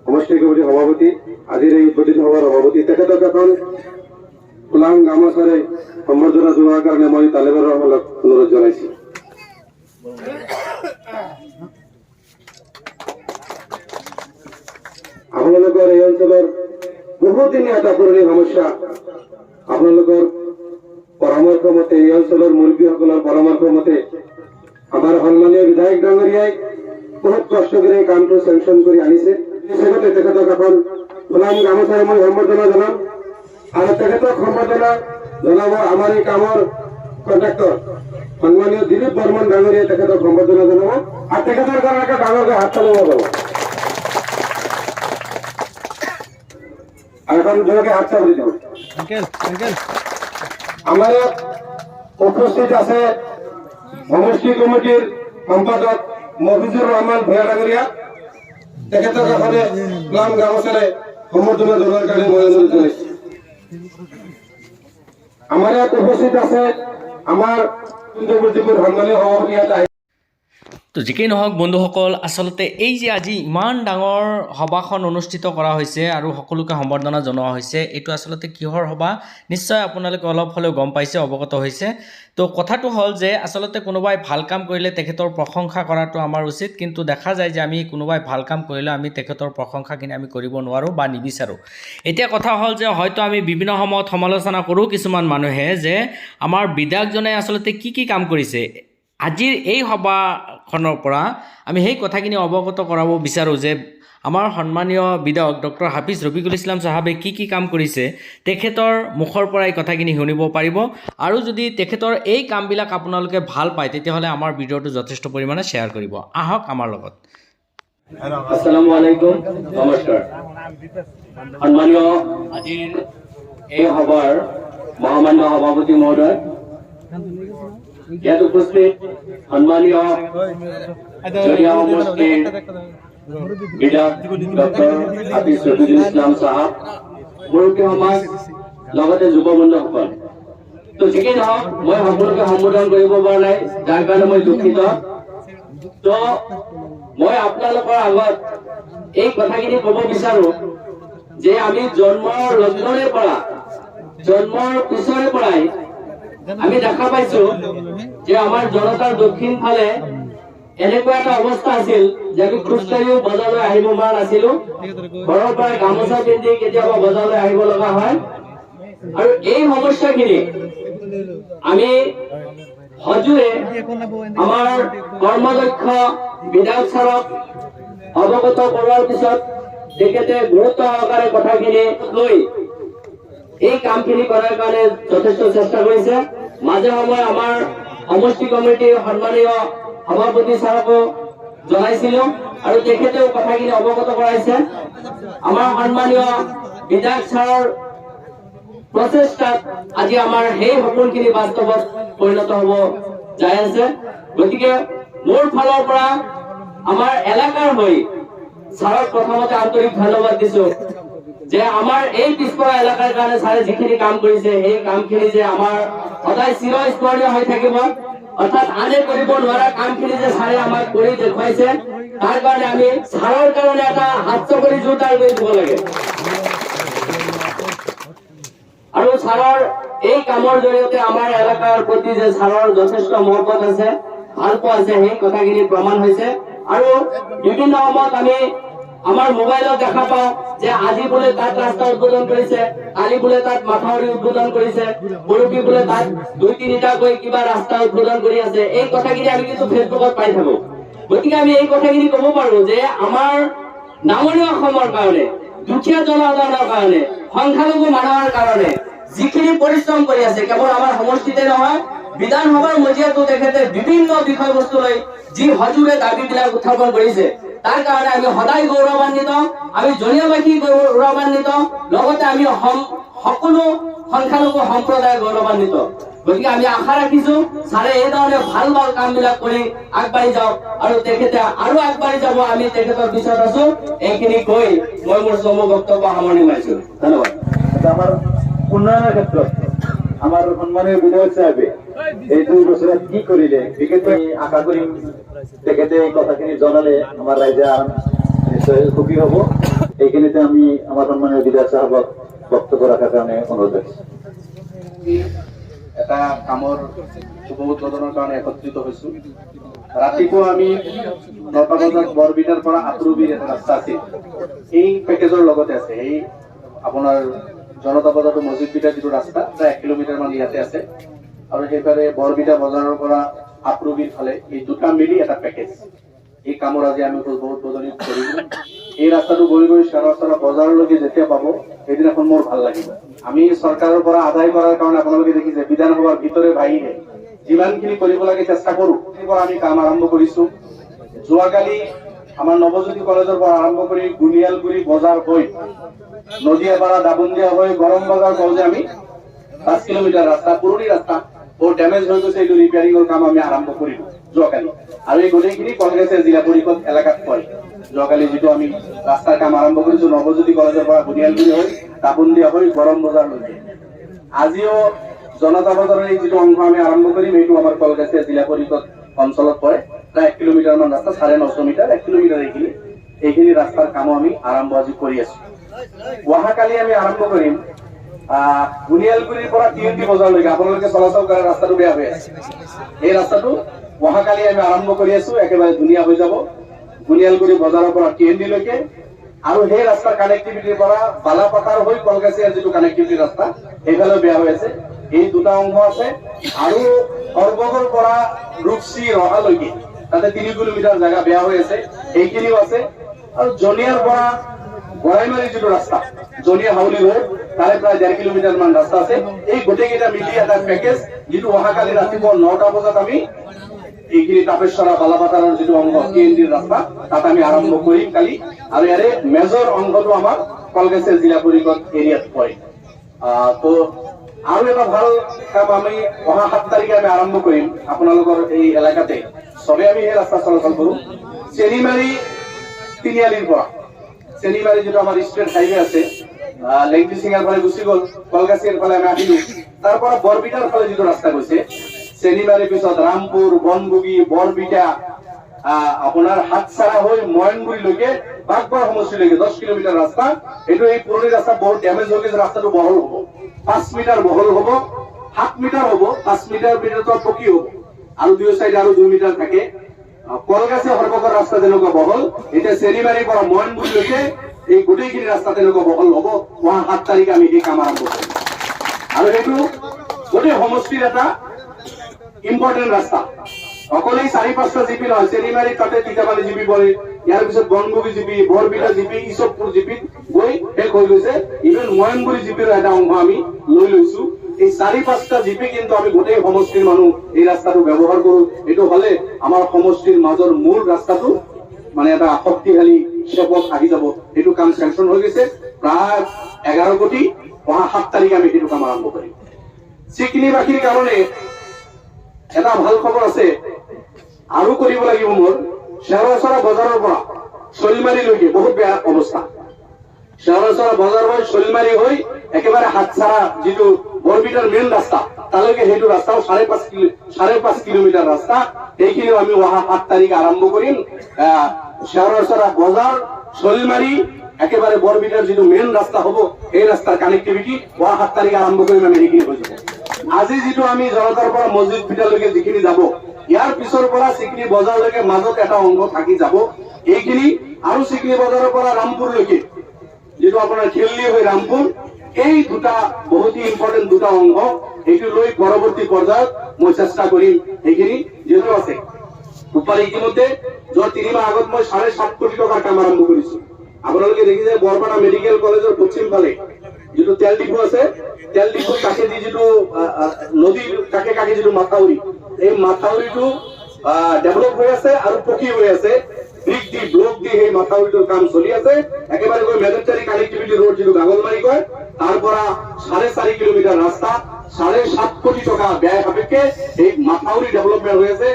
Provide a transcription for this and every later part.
সমষ্টি কমিটিৰ সভাপতি, আজিৰ এই উদ্বোধনী সভাৰ সভাপতি, তেখেতক এখন ফুলাম গামোচাৰে সম্বৰ্ধনা জনোৱাৰ কাৰণে মই তালিবানসকলক অনুৰোধ জনাইছো। আপোনালোকৰ এই অঞ্চলৰ বহুদিনীয়া এটা পুৰণি সমস্যা, আপোনালোকৰ পৰামৰ্শ মতে, এই অঞ্চলৰ মুৰব্বীসকলৰ পৰামৰ্শ মতে আমাৰ সন্মানীয় বিধায়ক ডাঙৰীয়াই বহুত কষ্ট কৰি এই কামটো চেংচন কৰি আনিছে। নিশ্চয়তে তেখেতক এখন ফুলাম গামোচাৰে মই সম্বৰ্ধনা জনাম আৰু তেখেতক সম্বৰ্ধনা জনাব আমাৰ এই কামৰ কণ্ট্ৰাক্টৰ সন্মানীয় দিলীপ বৰ্মন ডাঙৰীয়াই তেখেতক সম্বৰ্ধনা জনাব আৰু তেখেতৰ কাৰণে এটা ডাঙৰকৈ হাত তালিব যাব। আর এখন জোরকে হাত চাপ দিতে হবে। আমার উপস্থিত আছে সমষ্টি কমিটির সম্পাদক মফিজুর রহমান ভূঁয়া ডাঙৰীয়া, তেখেতক এখনে ফুলাম গামোচাৰে সম্বৰ্ধনা জনোৱাৰ কাৰণে মই অনুৰোধ জনাইছো। আমাৰ ইয়াত উপস্থিত আছে আমাৰ কুঞ্জপুৰ সন্মানীয় সভাপতি ইয়াত। তো যিকেই নহওক বন্ধুসকল, আচলতে এই যে আজি ইমান ডাঙৰ সভাখন অনুষ্ঠিত কৰা হৈছে আৰু সকলোকে সম্বৰ্ধনা জনোৱা হৈছে, এইটো আচলতে কিহৰ সভা নিশ্চয় আপোনালোকে অলপ হ'লেও গম পাইছে, অৱগত হৈছে। তো কথাটো হ'ল যে আচলতে কোনোবাই ভাল কাম কৰিলে তেখেতৰ প্ৰশংসা কৰাটো আমাৰ উচিত, কিন্তু দেখা যায় যে আমি কোনোবাই ভাল কাম কৰিলে আমি তেখেতৰ প্ৰশংসাখিনি আমি কৰিব নোৱাৰোঁ বা নিবিচাৰোঁ। এতিয়া কথা হ'ল যে হয়তো আমি বিভিন্ন সময়ত সমালোচনা কৰোঁ কিছুমান মানুহে যে আমাৰ বিধায়কজনে আচলতে কি কাম কৰিছে। আজিৰ এই সভাখনৰ পৰা আমি সেই কথাখিনি অৱগত কৰাব বিচাৰোঁ যে আমাৰ সন্মানীয় বিধায়ক ডক্টৰ হাফিজ ৰফিকুল ইছলাম চাহাবে কি কাম কৰিছে, তেখেতৰ মুখৰ পৰা এই কথাখিনি শুনিব পাৰিব। আৰু যদি তেখেতৰ এই কামবিলাক আপোনালোকে ভাল পায় তেতিয়াহ'লে আমাৰ ভিডিঅ'টো যথেষ্ট পৰিমাণে শ্বেয়াৰ কৰিব। আহক আমাৰ লগত। আসসালামু আলাইকুম, নমস্কাৰ। সন্মানীয় আজিৰ এই সভাৰ মহামান্য সভাপতি মহোদয়, ইয়াত উপস্থিত সন্মানীয় জৰিয়া সমষ্টিৰ বিধায়ক ডক্টৰ হাফিজ ৰফিকুল ইছলাম চাহাব, মুৰব্বী সমাজ, লগতে যুৱ বন্ধুসকল। তো যিকেই নহওক মই সকলোকে সম্বোধন কৰিব পৰা নাই, যাৰ কাৰণে মই দুখিত। তো মই আপোনালোকৰ আগত এই কথাখিনি ক'ব বিচাৰো যে আমি জন্মৰ লগ্নৰে পৰা, জন্মৰ পিছৰে পৰাই আমি দেখা পাইছো যে আমাৰ জনতাৰ দক্ষিণ ফালে এনেকুৱা এটা অৱস্থা আছিল যে আমি খোজকাঢ়িও বজাৰলৈ আহিব পৰা নাছিলো, ঘৰৰ পৰা গামোচা পিন্ধি কেতিয়াবা বজাৰলৈ আহিব লগা হয়। আৰু এই সমস্যাখিনি আমি সজোৰে আমাৰ কৰ্মদক্ষ বিধায়ক ছাৰক অৱগত কৰোৱাৰ পিছত তেখেতে গুৰুত্ব সহকাৰে কথাখিনি লৈ এই কামখিনি কৰাৰ কাৰণে যথেষ্ট চেষ্টা কৰিছে। মাজে সময়ে আমাৰ সমষ্টি কমিটিৰ সন্মানীয় সভাপতি ছাৰকো জনাইছিলো আৰু তেখেতেও কথাখিনি অৱগত কৰাইছে। আমাৰ সন্মানীয় বিধায়ক ছাৰৰ প্ৰচেষ্টাত আজি আমাৰ সেই সপোনখিনি বাস্তৱত পৰিণত হ'ব যাই আছে। গতিকে মোৰ ফালৰ পৰা আমাৰ এলেকাৰ হৈ ছাৰক প্ৰথমতে আন্তৰিক ধন্যবাদ দিছো যে আমাৰ এই পিছপৰা এলেকাৰ কাৰণে ছাৰে যিখিনি কাম কৰিছে সেই কামখিনি যে আমাৰ সদায় চিৰস্মৰণীয় হৈ থাকিব, অৰ্থাৎ আনে কৰিব নোৱাৰা কামখিনি যে ছাৰে আমাক কৰি দেখুৱাইছে, তাৰ কাৰণে আমি ছাৰৰ কাৰণে এটা হাত কৰি জোৰদাৰ কৰি দিব লাগে। আৰু ছাৰৰ এই কামৰ জৰিয়তে আমাৰ এলেকাৰ প্ৰতি যে ছাৰৰ যথেষ্ট মহব্বত আছে, ভাল পোৱা আছে, সেই কথাখিনি প্ৰমাণ হৈছে। আৰু বিভিন্ন সময়ত আমি আমাৰ মোবাইলত দেখা পাওঁ যে আজি বোলে তাত ৰাস্তা উদ্বোধন কৰিছে, কালি বোলে তাত মাথাউৰি উদ্বোধন কৰিছে, পৰহি বোলে তাত ২-৩টাকৈ কিবা ৰাস্তা উদ্বোধন কৰি আছে। এই কথাখিনি আমি কিন্তু ফেচবুকত পাই থাকো। গতিকে আমি এই কথাখিনি ক'ব পাৰো যে আমাৰ নামনি অসমৰ কাৰণে, দুখীয়া জনসাধাৰণৰ কাৰণে, সংখ্যালঘু মানুহৰ কাৰণে যিখিনি পৰিশ্ৰম কৰি আছে, কেৱল আমাৰ সমষ্টিতে নহয়, বিধানসভাৰ মজিয়াতো তেখেতে বিভিন্ন বিষয়বস্তু লৈ যি সজোৰে দাবীবিলাক উত্থাপন কৰিছে, তাৰ কাৰণে আমি সদায় গৌৰৱান্বিত, আমি জনীয়াবাসী গৌৰৱান্বিত, লগতে আমি সকলো সংখ্যালঘু সম্প্ৰদায় গৌৰৱান্বিত। গতিকে আমি আশা ৰাখিছো ছাৰে এই ধৰণে ভাল ভাল কামবিলাক কৰি আগবাঢ়ি যাওক আৰু তেখেতে আৰু আগবাঢ়ি যাব। আমি তেখেতৰ পিছত আছো। এইখিনি কৈ মই মোৰ চমু বক্তব্য সামৰণি মাৰিছো। ধন্যবাদ। আমাৰ উন্নয়নৰ ক্ষেত্ৰত আমাৰ সন্মানীয় বিধায়ক সাহেবে এই 2 বছৰত কি কৰিলে, বিশেষকৈ আশা কৰিম তেখেতে এই কথাখিনি জনালে আমাৰ ৰাইজে নিশ্চয় সুখী হ'ব। এইখিনিতে আমি আমাৰ সন্মানীয় বিধায়ক সাহেবক বক্তব্য ৰাখাৰ কাৰণে অনুৰোধ ৰাখিছোঁ। এটা কামৰ শুভ উদ্বোধনৰ কাৰণে একত্ৰিত হৈছো। ৰাতিপুৱা আমি 9টা বজাত বৰবিটাৰ পৰা আত্ৰুবিৰ এটা ৰাস্তা আছিল, এই পেকেজৰ লগতে আছে। এই আপোনাৰ জনতা বজাৰৰ মছজিদ বিটাৰ যিটো ৰাস্তা প্ৰায় 1 কিলোমিটাৰ মান ইয়াতে আছে, আৰু সেইফালে বৰবিটা বজাৰৰ পৰা আত্ৰুবিৰ ফালে এই দুটা মিলি এটা পেকেজ। এই কামৰ আজি আমি শুভ উদ্বোধনী কৰিলো। এই ৰাস্তাটো গৈ গৈ চাৰা বজাৰলৈকে যেতিয়া পাব সেইদিনাখন মোৰ ভাল লাগিব। আমি চৰকাৰৰ পৰা আদায় কৰাৰ কাৰণে আপোনালোকে দেখিছে বিধানসভাৰ ভিতৰে বাহিৰে যিমানখিনি কৰিব লাগে চেষ্টা কৰো। আমি কাম আৰম্ভ কৰিছো। যোৱাকালি আমাৰ নৱজ্যোতি কলেজৰ পৰা আৰম্ভ কৰি গুনিয়ালগুৰি বজাৰ হৈ নদিয়াপাৰা দাবুন্দিয়া হৈ গৰম বজাৰ পৰ্যন্ত আমি 5 কিলোমিটাৰ ৰাস্তা, পুৰণি ৰাস্তা বহুত ডেমেজ হৈ গৈছে, এইটো ৰিপেয়াৰিঙৰ কাম আমি আৰম্ভ কৰিলো যোৱাকালি। আৰু এই গোটেইখিনি কংগ্ৰেছে জিলা পৰিষদ এলেকাত পৰে। যোৱাকালি যিটো আমি ৰাস্তাৰ কাম আৰম্ভ কৰিছো নৱজ্যোতি কলেজৰ পৰা গুনিয়ালগুৰি হৈ দাবুন্দিয়া হৈ গৰম বজাৰলৈকে। আজিও জনতা বজাৰৰ এই যিটো অংশ আমি আৰম্ভ কৰিম, এইটো আমাৰ কলকাতা জিলা পৰিষদ অঞ্চলত পৰে। প্ৰায় 1 কিলোমিটাৰ মান ৰাস্তা, 9.5 মিটাৰ, 1 কিলোমিটাৰ এইখিনি ৰাস্তাৰ কামো আমি আৰম্ভ আজি কৰি আছো। অহাকালি আমি আৰম্ভ কৰিম গুনিয়ালগুৰিৰ পৰা TNT বজাৰলৈকে। আপোনালোকে চলাচল কৰা ৰাস্তাটো বেয়া হৈ আছে, এই ৰাস্তাটো অহাকালি আমি আৰম্ভ কৰি আছো। একেবাৰে ধুনীয়া হৈ যাব গুনিয়ালগুৰি বজাৰৰ পৰা TNT লৈকে। আৰু সেই ৰাস্তাৰ কানেক্টিভিটিৰ পৰা বালাপাথাৰ হৈ কলকাছিয়াৰ যিটো কানেক্টিভিটি ৰাস্তা সেইফালেও বেয়া হৈ আছে। এই দুটা অংশ আছে। আৰু সৰ্বগৰ পৰা ৰূপসী ৰহালৈকে তাতে 3 কিলোমিটাৰ জায়গা বেয়া হৈ আছে, এইখিনিও আছে। আৰু জনিয়াৰ পৰা গড়াইমাৰী যিটো ৰাস্তা জনিয়া হাউলি ৰোড তাৰে প্ৰায় 1.5 কিলোমিটাৰ মান ৰাস্তা আছে। এই গোটেইকেইটা মিলি এটা পেকেজ, যিটো অহাকালি ৰাতিপুৱা 9টা বজাত আমি এইখিনি তাপেশ্বৰা বালাপাথাৰৰ যিটো অংশ TNTৰ ৰাস্তা তাত আমি আৰম্ভ কৰিম কালি। আৰু ইয়াৰে মেজৰ অংশটো আমাৰ কলকাতা জিলা পৰিষদ এৰিয়াত পৰে। তো আৰু এটা ভাল কাম আমি অহা 7 তাৰিখে আমি আৰম্ভ কৰিম আপোনালোকৰ এই এলেকাতে। চবে আমি সেই ৰাস্তা চলাচল কৰো। চেনিমাৰী তিনিআলিৰ পৰা চেনিমাৰী যিটো আমাৰ ষ্টেট হাইৱে আছে, লেংটি সিঙাৰ ফালে গুচি গ'ল, কলকাছিয়াৰ ফালে আমি আহিলো। তাৰ পৰা বৰবিটাৰ ফালে যিটো ৰাস্তা গৈছে, চেনিমাৰীৰ পিছত ৰামপুৰ, বনবুগী, বৰবিটা, আপোনাৰ হাতচাৰা হৈ ময়নগুৰিলৈকে বাগবাৰ সমষ্টিলৈকে 10 কিলোমিটাৰ ৰাস্তা। এইটো এই পুৰণি ৰাস্তা বহুত ডেমেজ হৈ গৈছে। ৰাস্তাটো বহল হ'ব, 5 মিটাৰ বহল হ'ব, 7 মিটাৰ হ'ব, 5 মিটাৰ ভিতৰত পকী হ'ব, আৰু 2 চাইডে আৰু 2 মিটাৰ থাকে। কলকাছিয়া সৰ্বগৰ ৰাস্তা যেনেকুৱা বহল, এতিয়া চেনিমাৰীৰ পৰা ময়নগুৰিলৈকে এই গোটেইখিনি ৰাস্তা তেনেকুৱা বহল হ'ব। অহা 7 তাৰিখে আমি এই কাম আৰম্ভ কৰিম। আৰু সেইটো গোটেই সমষ্টিৰ এটা ইম্পৰ্টেণ্ট ৰাস্তা। অকলেই 4-5টা জিপি নহয়, চেনিমাৰী তাতে তিতাবালি জিপি পৰে, ইয়াৰ পিছত বনবুগী জিপি, বৰবিটা জিপি, ইছবপুৰ জিপিত গৈ শেষ হৈ গৈছে। ইভেন ময়নগুৰি জিপিৰ এটা অংশ আমি লৈ লৈছো। এই 4-5টা জিপি কিন্তু আমি গোটেই সমষ্টিৰ মানুহ এই ৰাস্তাটো ব্যৱহাৰ কৰো। এইটো হলে আমাৰ সমষ্টিৰ মাজৰ মূল ৰাস্তাটো মানে এটা শক্তিশালী শেপত আহি যাব। এইটো কাম চেংচন হৈ গৈছে, প্ৰায় 11 কোটি। অহা 7 তাৰিখে আমি সেইটো কাম আৰম্ভ কৰিম। চিকনিবাসীৰ কাৰণে এটা ভাল খবৰ আছে, আৰু কৰিব লাগিব মোৰ। শ্বেৰচৰা বজাৰৰ পৰা শৈলমাৰীলৈকে বহুত বেয়া অৱস্থা। শ্বেৰচৰা বজাৰ হৈ শৈলমাৰী হৈ একেবাৰে হাতচাৰা যিটো বৰবিটাৰ মেইন ৰাস্তা তালৈকে, সেইটো ৰাস্তাও 5.5 কিলোমিটাৰ ৰাস্তা। এইখিনিও আমি অহা 7 তাৰিখে আৰম্ভ কৰিম। শ্বেৰচৰা বজাৰ, শৈলমাৰী, একেবাৰে বৰবিটাৰ যিটো মেইন ৰাস্তা হ'ব, এই ৰাস্তাৰ কানেক্টিভিটি অহা 7 তাৰিখে আৰম্ভ কৰিম আমি। সেইখিনি হৈ যাব। আজি যিটো আমি জনতাৰ পৰা মছজিদ ভিতৰলৈকে যিখিনি যাব, ইয়াৰ পিছৰ পৰা চিকনি বজাৰলৈকে মাজত এটা অংশ থাকি যাব এইখিনি। আৰু চিকনি বজাৰৰ পৰা ৰামপুৰলৈকে যিটো আপোনাৰ খেললি হৈ ৰামপুৰ, এই দুটা বহুত ইম্পৰ্টেণ্ট দুটা অংশ। এইটো লৈ পৰৱৰ্তী পৰ্যায়ত মই চেষ্টা কৰিম। এইখিনি যিহেতু আছে উপায় ইতিমধ্যে যোৱা 3 মাহ আগত মই 7.5 কোটি টকাৰ কাম আৰম্ভ কৰিছো। আপোনালোকে দেখিছে বৰপাৰা মেডিকেল কলেজৰ পশ্চিম ফালে যিটো তেল ডিপু আছে, তেল ডিপুৰ কাষেদি যিটো নদীৰ কাষে কাষে যিটো মাথাউৰি, এই মাথাউৰিটো ডেভেলপ হৈ আছে আৰু পকী হৈ আছে। ব্ৰিক দি ব্লক দি সেই মাথাউৰিটোৰ কাম চলি আছে। একেবাৰে গৈ মেজেণ্টাৰী কানেক্টিভিটি ৰোড যিটো গাগলমাৰী কয়, তাৰ পৰা 4.5 কিলোমিটাৰ ৰাস্তা 7.5 কোটি টকা ব্যয় সাপেক্ষে এই মাথাউৰি ডেভেলপমেণ্ট হৈ আছে।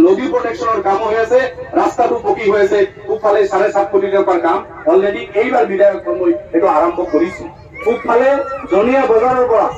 নদী প্ৰটেকশ্যনৰ কাম হৈ আছে, ৰাস্তাটো পকী হৈ আছে। পূবফালে 7.5 কোটি টকাৰ কাম অলৰেডি এইবাৰ বিধায়ক মই এইটো আৰম্ভ কৰিছো। পূবফালে জনিয়া বজাৰৰ পৰা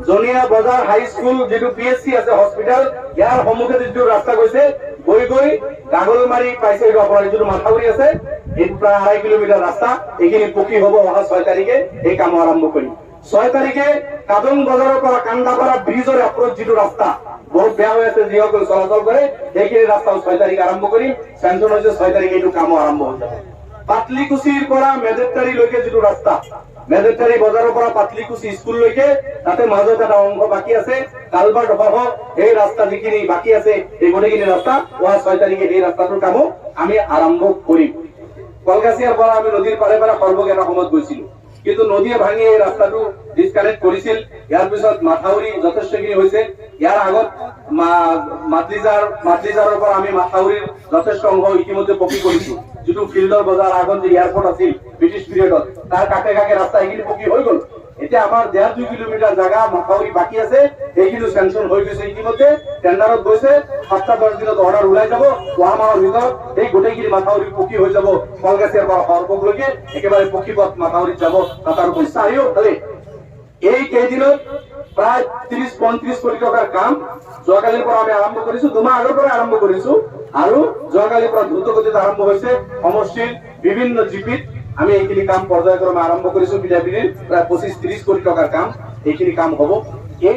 জনিয়া বজাৰ হাইস্কুল যিটো PSC আছে হস্পিটেল, ইয়াৰ সন্মুখে যিটো ৰাস্তা গৈছে গৈ গৈ গাগলমাৰী পাইছে। এইটো আপোনাৰ যিটো মাথাউৰি আছে এই প্রায় 2.5 কিলোমিটার রাস্তা এইখিনি পকী হব অহা 6 তারিখে এই কাম আরম্ভ করি 6 তারিখে কাদং বাজারের পৰা কান্দাপাড়া ব্রিজের অ্যাপ্রোচ যেটো রাস্তা বহুত বেয়া হয়ে আছে যিসকল চলাচল করে এইখিনি রাস্তাও 6 তারিখ আরম্ভ করি স্যাংশন হয়েছে 6 তারিখে এইটো কাম আরম্ভ হৈ যাব পাটলিকুচিৰ পৰা মেজেটাৰী লৈকে যেটো ৰাস্তা মেজেটাৰী বজাৰৰ পৰা পাটলিকুচি স্কুল লৈকে তাতে মাজত এটা অংশ বাকি আছে কালভাৰ্ট সহ এই ৰাস্তা যিখিনি বাকি আছে এই গোটেইখিনি ৰাস্তা 6 তাৰিখে এই ৰাস্তাটোৰ কাম আমি আৰম্ভ কৰিম কলগাছিয়াৰ পৰা আমি নদীৰ পাৰে পাৰে সৰ্বক এটা সময়ত গৈছিলো কিন্তু নদীয়ে ভাঙি এই ৰাস্তাটো ডিসকানেক্ট কৰিছিল ইয়াৰ পিছত মাথাউৰি যথেষ্টখিনি হৈছে ইয়াৰ আগত মাতলিজাৰৰ পৰা আমি মাথাউৰিৰ যথেষ্ট অংশ ইতিমধ্যে পকী কৰিছো যেটো ফিল্ডৰ বজাৰ আগত যে এয়াৰপোৰ্ট আছিল ব্ৰিটিছ পিৰিয়ডত তাৰ কাষে কাষে ৰাস্তা এইখিনি পকী হৈ গল এতিয়া আমাৰ 1.5 কিলোমিটাৰ জায়গা মাথাউৰি বাকি আছে এইখিনি স্যাংশন হৈ গৈছে ইতিমধ্যে টেন্ডাৰত গৈছে 7-10 দিনত অৰ্ডাৰ ওলাই যাব ওয়া মাহৰ ভিতৰত এই গোটেইখিনি মাথাউৰি পকী হৈ যাব কলগাছিয়াৰ পৰা সৰ্বকলৈকে একেবাৰে পকীপথ মাথাউৰিত যাব তাৰ পইচা আহিও খালি এই কেইদিনত প্ৰায় 30-35 কোটি টকাৰ কাম যোৱাকালিৰ পৰা আমি আৰম্ভ কৰিছো 2 মাহ আগৰ পৰা আৰম্ভ কৰিছো আৰু যোৱাকালিৰ পৰা দ্ৰুতগতিত আৰম্ভ হৈছে সমষ্টিৰ বিভিন্ন জিপিত আমি এইখিনি কাম পৰ্যায়ক্ৰমে আৰম্ভ কৰিছো বিধাবিধিৰ প্ৰায় 25-30 কোটি টকাৰ কাম এইখিনি কাম হ'ব